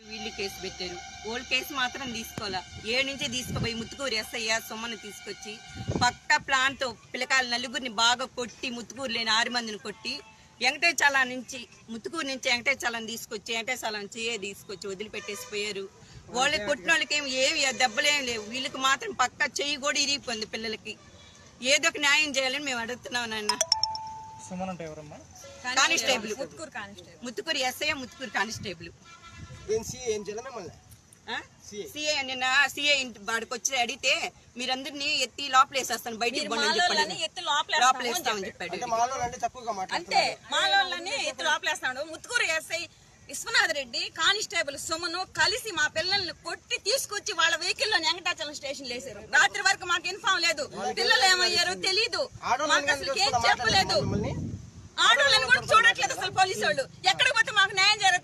వీళ్ళు కేసు పెట్టారు. Old case మాత్రం తీసుకోవాలా. 7 నుంచి తీసుకుపోయి ముత్తుకూరు ఎస్ఐ సొమ్మను తీసుకొచ్చి పక్క ప్లాన్ తో పిల్లకాయలు నలుగురిని బాగా కొట్టి, ముత్తుకూరు లేని 6 మందిని కొట్టి వెంకటేశాల నుంచి ముత్తుకూరు నుంచి వెంకటేశాలను తీసుకొచ్చి తీసుకొచ్చి వదిలిపెట్టేసిపోయారు. వాళ్ళకి కొట్టిన వాళ్ళకి ఏమి దెబ్బలేం లేవు. వీళ్ళకి మాత్రం పక్క చెయ్యి కూడా ఇరిగిపోయింది. పిల్లలకి ఏదో ఒక న్యాయం చేయాలని మేము అడుగుతున్నాం. నాన్న constable, Muthukur SI, Muthukur constable. CI నిన్న సిఐ వాడికి వచ్చి అడిగితే మీరందరినీ ఎత్తి లోపలేసేస్తాను, బయటికి లోపలేస్తామని చెప్పాడు. అంటే మాలోళ్ళని ఎత్తి లోపలేస్తాడు. ముత్తుకూరు ఎస్ఐ విశ్వనాథ్ రెడ్డి, కానిస్టేబుల్ సుమను కలిసి మా పిల్లల్ని కొట్టి తీసుకొచ్చి వాళ్ళ వెహికల్ లో వెంకటాచలం స్టేషన్ వేసారు. రాత్రి వరకు మాకు ఇన్ఫార్మ్ లేదు. పిల్లలు ఏమయ్యారో తెలీదు, మాకు అసలు ఏం చెప్పలేదు. ఆడోళ్ళని కూడా చూడట్లేదు అసలు పోలీసు వాళ్ళు. ఎక్కడికి పోతే మాకు న్యాయం జరుగుతుంది.